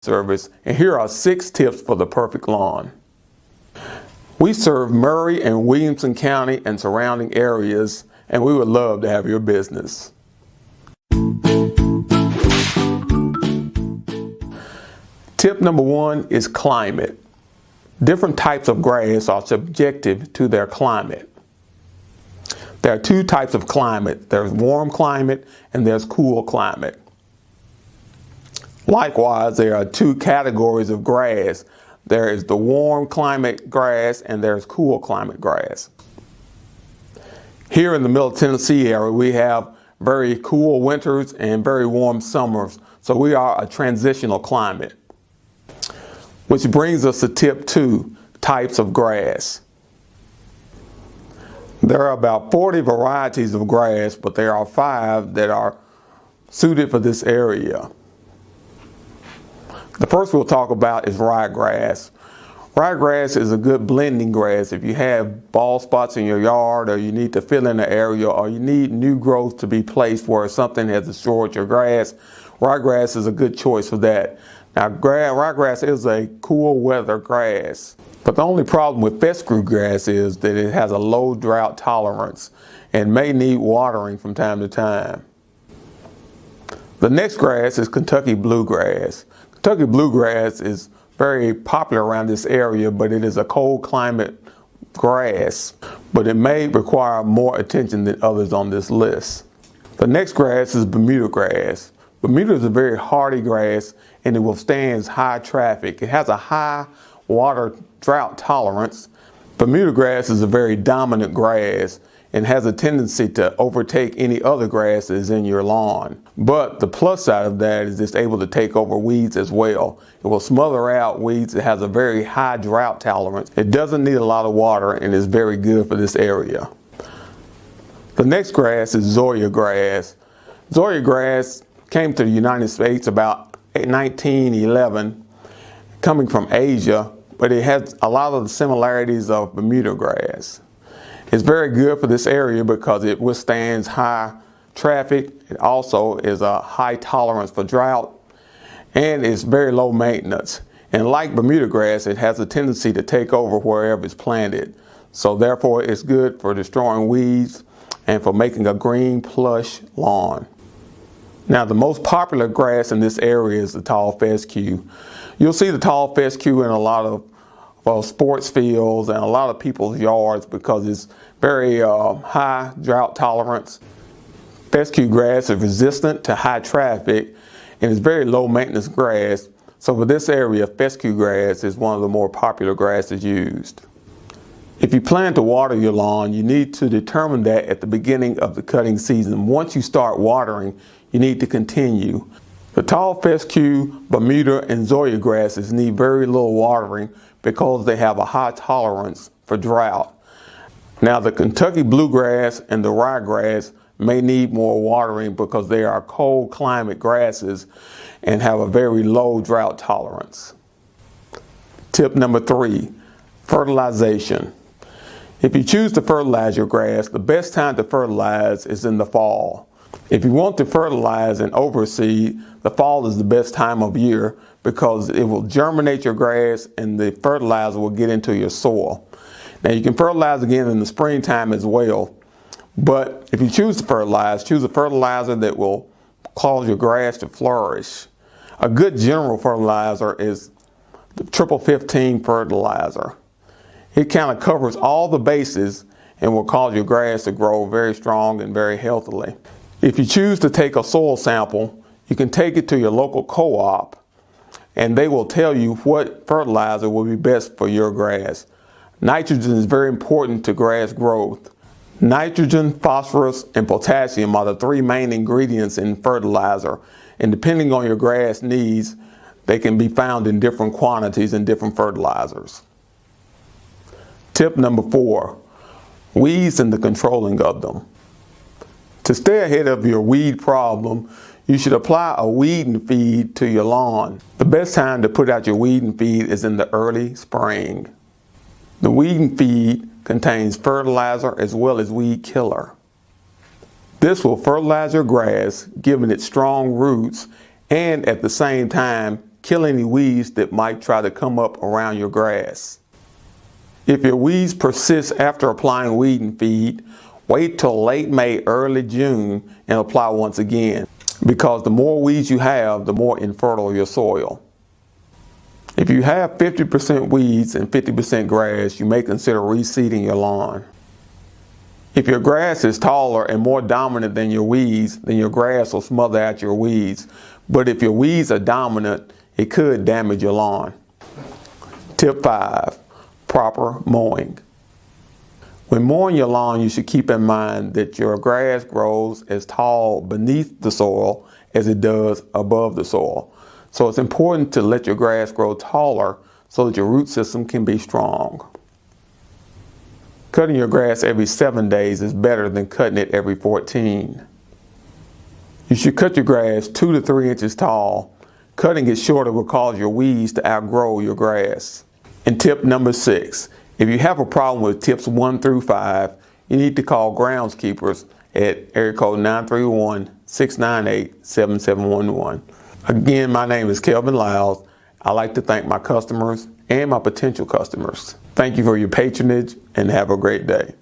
service, and here are 6 tips for the perfect lawn. We serve Murray and Williamson County and surrounding areas, and we would love to have your business. Tip number 1 is climate. Different types of grass are subjective to their climate. There are 2 types of climate. There's warm climate and there's cool climate. Likewise, there are 2 categories of grass. There is the warm climate grass and there's cool climate grass. Here in the Middle Tennessee area, we have very cool winters and very warm summers. So we are a transitional climate. Which brings us to tip 2, types of grass. There are about 40 varieties of grass, but there are 5 that are suited for this area. The first we'll talk about is ryegrass. Ryegrass is a good blending grass if you have bald spots in your yard, or you need to fill in an area, or you need new growth to be placed where something has destroyed your grass. Ryegrass is a good choice for that. Now, ryegrass is a cool weather grass, but the only problem with fescue grass is that it has a low drought tolerance and may need watering from time to time. The next grass is Kentucky bluegrass. Kentucky bluegrass is very popular around this area, but it is a cold climate grass, but it may require more attention than others on this list. The next grass is Bermuda grass. Bermuda is a very hardy grass and it withstands high traffic. It has a high water drought tolerance. Bermuda grass is a very dominant grass and has a tendency to overtake any other grasses in your lawn. But the plus side of that is it's able to take over weeds as well. It will smother out weeds. It has a very high drought tolerance. It doesn't need a lot of water and is very good for this area. The next grass is Zoysia grass. Zoysia grass came to the United States about 1911, coming from Asia, but it has a lot of the similarities of Bermuda grass. It's very good for this area because it withstands high traffic. It also is a high tolerance for drought, and it's very low maintenance. And like Bermuda grass, it has a tendency to take over wherever it's planted. So therefore, it's good for destroying weeds and for making a green plush lawn. Now, the most popular grass in this area is the tall fescue. You'll see the tall fescue in a lot of sports fields and a lot of people's yards because it's very high drought tolerance. Fescue grass is resistant to high traffic and it's very low maintenance grass. So for this area, fescue grass is one of the more popular grasses used. If you plan to water your lawn, you need to determine that at the beginning of the cutting season. Once you start watering, you need to continue. The tall fescue, Bermuda, and Zoysia grasses need very little watering because they have a high tolerance for drought. Now, the Kentucky bluegrass and the ryegrass may need more watering because they are cold climate grasses and have a very low drought tolerance. Tip number 3, fertilization. If you choose to fertilize your grass, the best time to fertilize is in the fall. If you want to fertilize and overseed, the fall is the best time of year because it will germinate your grass and the fertilizer will get into your soil. Now, you can fertilize again in the springtime as well, but if you choose to fertilize, choose a fertilizer that will cause your grass to flourish. A good general fertilizer is the 15-15 fertilizer. It kind of covers all the bases and will cause your grass to grow very strong and very healthily. If you choose to take a soil sample, you can take it to your local co-op and they will tell you what fertilizer will be best for your grass. Nitrogen is very important to grass growth. Nitrogen, phosphorus, and potassium are the 3 main ingredients in fertilizer, and depending on your grass needs, they can be found in different quantities in different fertilizers. Tip number 4, weeds and the controlling of them. To stay ahead of your weed problem, you should apply a weeding feed to your lawn. The best time to put out your weeding feed is in the early spring. The weeding feed contains fertilizer as well as weed killer. This will fertilize your grass, giving it strong roots, and at the same time kill any weeds that might try to come up around your grass. If your weeds persist after applying weeding feed, wait till late May, early June and apply once again, because the more weeds you have, the more infertile your soil. If you have 50% weeds and 50% grass, you may consider reseeding your lawn. If your grass is taller and more dominant than your weeds, then your grass will smother out your weeds. But if your weeds are dominant, it could damage your lawn. Tip 5. Proper mowing. When mowing your lawn, you should keep in mind that your grass grows as tall beneath the soil as it does above the soil. So it's important to let your grass grow taller so that your root system can be strong. Cutting your grass every 7 days is better than cutting it every 14. You should cut your grass 2 to 3 inches tall. Cutting it shorter will cause your weeds to outgrow your grass. And tip number 6, if you have a problem with tips 1 through 5, you need to call groundskeepers at area code 931-698-7711. Again, my name is Kelvin Lyles. I'd like to thank my customers and my potential customers. Thank you for your patronage and have a great day.